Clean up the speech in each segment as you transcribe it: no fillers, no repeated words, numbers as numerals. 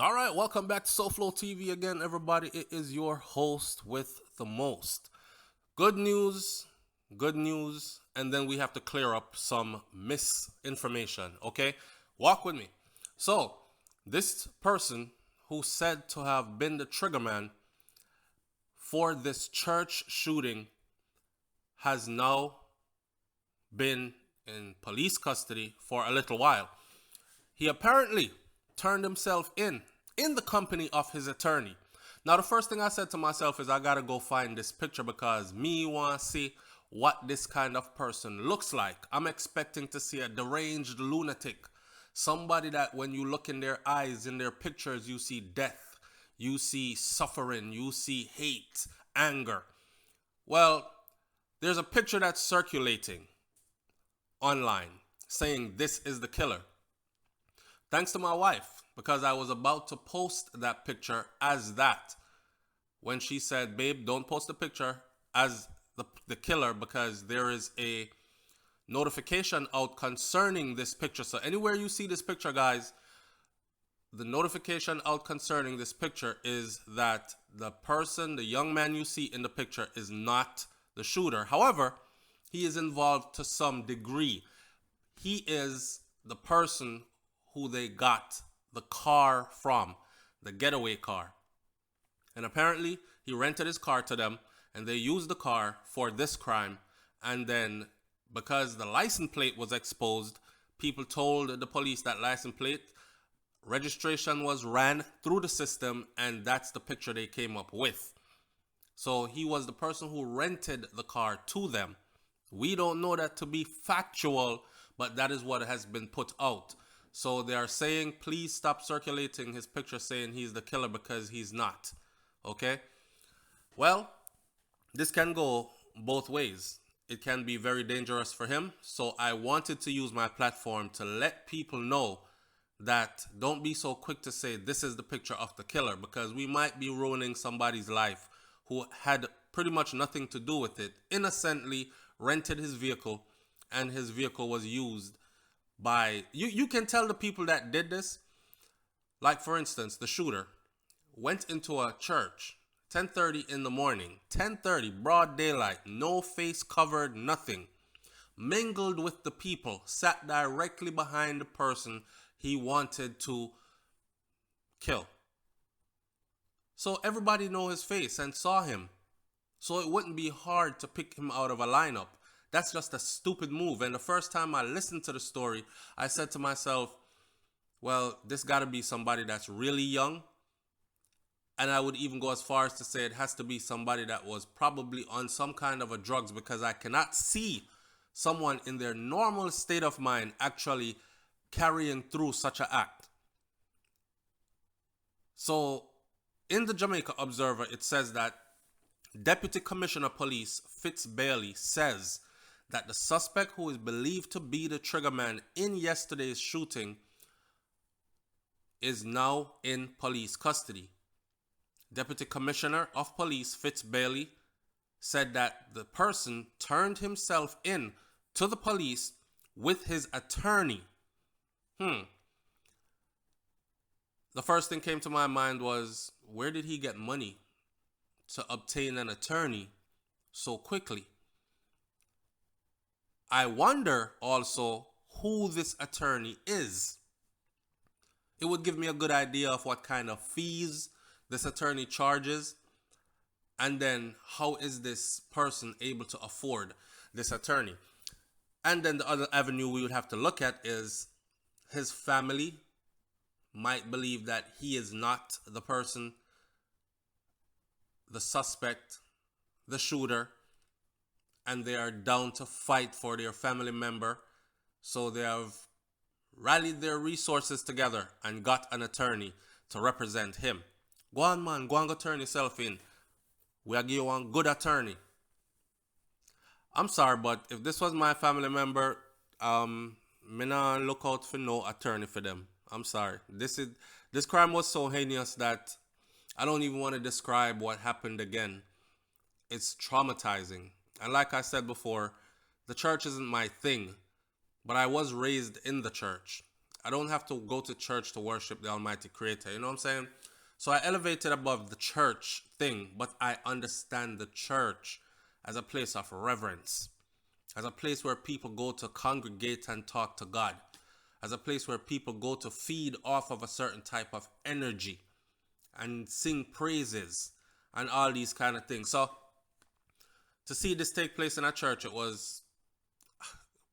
All right, welcome back to SouFLoTV again, everybody. It is your host with the most. Good news, good news, and then we have to clear up some misinformation, okay? Walk with me. So, this person who said to have been the triggerman for this church shooting has now been in police custody for a little while. He apparently turned himself in the company of his attorney. Now, the first thing I said to myself is I gotta go find this picture because me want to see what this kind of person looks like. I'm expecting to see a deranged lunatic, somebody that when you look in their eyes, in their pictures, you see death, you see suffering, you see hate, anger. Well, there's a picture that's circulating online saying this is the killer. Thanks to my wife, because I was about to post that picture as that when she said, babe, don't post the picture as the killer because there is a notification out concerning this picture. So anywhere you see this picture, guys, the notification out concerning this picture is that the person, the young man you see in the picture is not the shooter. However, he is involved to some degree. He is the person who they got the car from, the getaway car. And apparently he rented his car to them and they used the car for this crime. And then because the license plate was exposed, people told the police that license plate registration was ran through the system, and that's the picture they came up with. So he was the person who rented the car to them. We don't know that to be factual, but that is what has been put out. So they are saying, please stop circulating his picture saying he's the killer because he's not. Okay? Well, this can go both ways. It can be very dangerous for him. So I wanted to use my platform to let people know that don't be so quick to say this is the picture of the killer, because we might be ruining somebody's life who had pretty much nothing to do with it, innocently rented his vehicle, and his vehicle was used by you can tell the people that did this. Like, for instance, the shooter went into a church 10:30 in the morning, 10:30, broad daylight, no face covered, nothing, mingled with the people, sat directly behind the person he wanted to kill. So everybody know his face and saw him, so it wouldn't be hard to pick him out of a lineup. That's just a stupid move. And the first time I listened to the story, I said to myself, well, this got to be somebody that's really young. And I would even go as far as to say it has to be somebody that was probably on some kind of a drugs, because I cannot see someone in their normal state of mind actually carrying through such an act. So in the Jamaica Observer, it says that Deputy Commissioner Police Fitz Bailey says that the suspect, who is believed to be the triggerman in yesterday's shooting, is now in police custody. Deputy Commissioner of Police Fitz Bailey said that the person turned himself in to the police with his attorney. The first thing came to my mind was, where did he get money to obtain an attorney so quickly? I wonder also who this attorney is. It would give me a good idea of what kind of fees this attorney charges, and then how is this person able to afford this attorney. And then the other avenue we would have to look at is his family might believe that he is not the person, the suspect, the shooter, and they are down to fight for their family member. So they have rallied their resources together and got an attorney to represent him. Go on, man, go and go turn yourself in. We'll give you one good attorney. I'm sorry, but if this was my family member, me not look out for no attorney for them. I'm sorry. This crime was so heinous that I don't even want to describe what happened again. It's traumatizing. And like I said before, the church isn't my thing, but I was raised in the church. I don't have to go to church to worship the Almighty Creator. You know what I'm saying? So I elevated above the church thing, but I understand the church as a place of reverence, as a place where people go to congregate and talk to God, as a place where people go to feed off of a certain type of energy and sing praises and all these kind of things. So to see this take place in a church, it was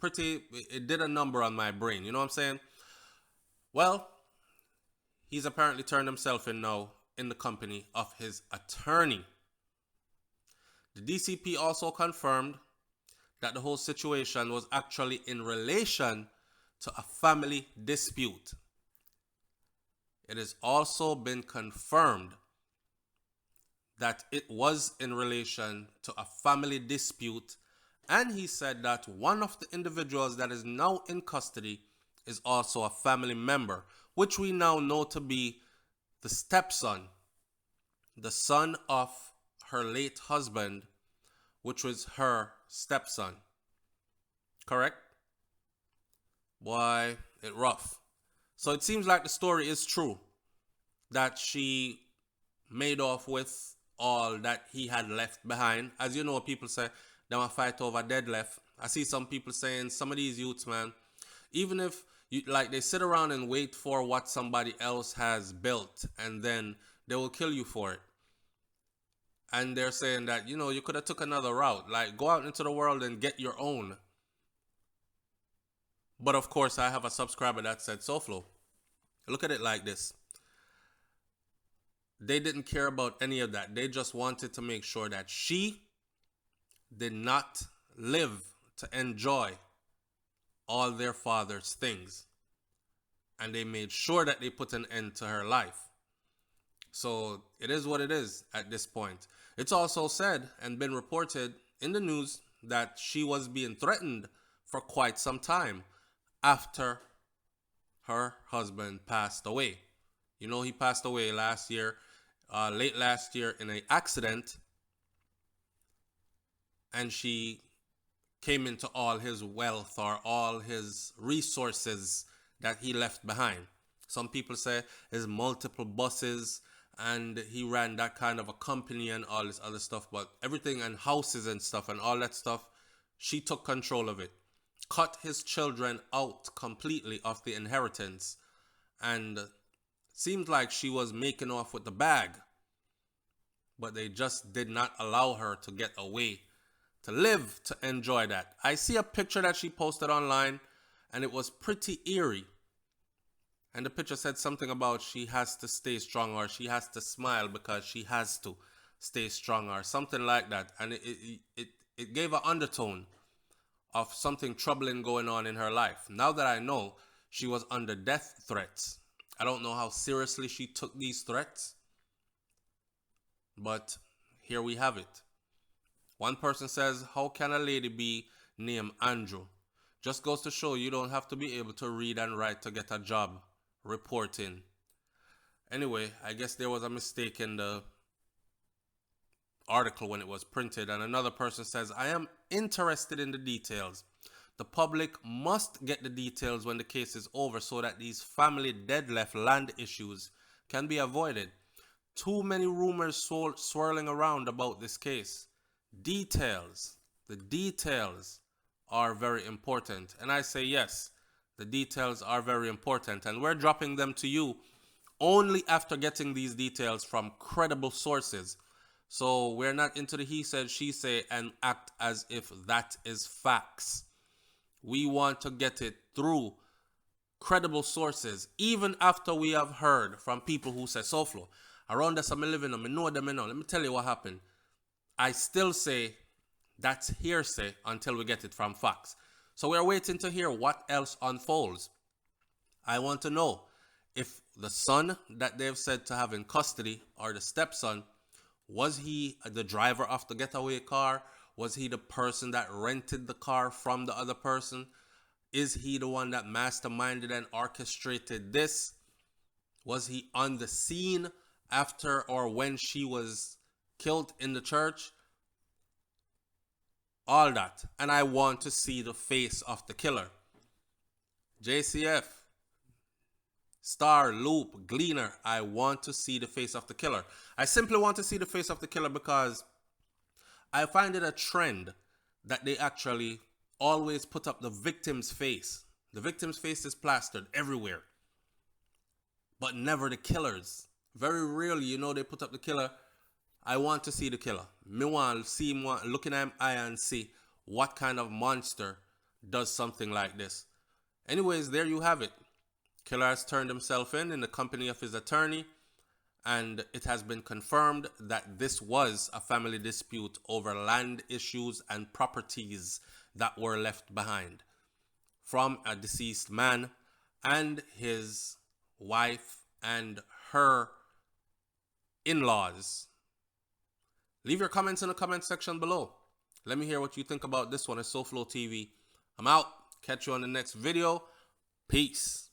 it did a number on my brain. You know what I'm saying? Well, he's apparently turned himself in now in the company of his attorney. The DCP also confirmed that the whole situation was actually in relation to a family dispute. It has also been confirmed that it was in relation to a family dispute, and he said that one of the individuals that is now in custody is also a family member, which we now know to be the stepson, the son of her late husband, which was her stepson. Correct? Boy, it rough. So it seems like the story is true, that she made off with all that he had left behind. As you know, people say, they want to fight over dead left. I see some people saying, some of these youths, man, even if you, like, they sit around and wait for what somebody else has built, and then they will kill you for it. And they're saying that, you know, you could have took another route. Like, go out into the world and get your own. But of course, I have a subscriber that said, SouFlo, look at it like this. They didn't care about any of that. They just wanted to make sure that she did not live to enjoy all their father's things. And they made sure that they put an end to her life. So it is what it is at this point. It's also said and been reported in the news that she was being threatened for quite some time after her husband passed away. You know, he passed away last year, late last year, in an accident, and she came into all his wealth or all his resources that he left behind. Some people say his multiple buses, and he ran that kind of a company and all this other stuff, but everything, and houses and stuff and all that stuff, she took control of it. Cut his children out completely of the inheritance, and seemed like she was making off with the bag, but they just did not allow her to get away, to live, to enjoy that. I see a picture that she posted online, and it was pretty eerie. And the picture said something about she has to stay strong, or she has to smile because she has to stay strong, or something like that. And it gave an undertone of something troubling going on in her life. Now that I know she was under death threats, I don't know how seriously she took these threats, but here we have it. One person says, how can a lady be named Andrew? Just goes to show you don't have to be able to read and write to get a job reporting. Anyway, I guess there was a mistake in the article when it was printed. And another person says, I am interested in the details. The public must get the details when the case is over so that these family dead left land issues can be avoided. Too many rumors swirling around about this case. Details. The details are very important. And I say yes, the details are very important. And we're dropping them to you only after getting these details from credible sources. So we're not into the he said, she say and act as if that is facts. We want to get it through credible sources, even after we have heard from people who say, SouFlo, around us I'm living, I know them now. Let me tell you what happened. I still say that's hearsay until we get it from facts. So we're waiting to hear what else unfolds. I want to know if the son that they've said to have in custody, or the stepson, was he the driver of the getaway car? Was he the person that rented the car from the other person? Is he the one that masterminded and orchestrated this? Was he on the scene after or when she was killed in the church? All that. And I want to see the face of the killer. JCF, Star, Loop, Gleaner, I want to see the face of the killer. I simply want to see the face of the killer because I find it a trend that they actually always put up the victim's face. The victim's face is plastered everywhere, but never the killer's. Very rarely, they put up the killer. I want to see the killer. Me want to see him, looking at him eye and see what kind of monster does something like this. Anyways, there you have it. Killer has turned himself in the company of his attorney, and it has been confirmed that this was a family dispute over land issues and properties that were left behind from a deceased man and his wife and her in-laws. Leave your comments in the comment section below. Let me hear what you think about this one. It's SouFLoTV. I'm out. Catch you on the next video. Peace.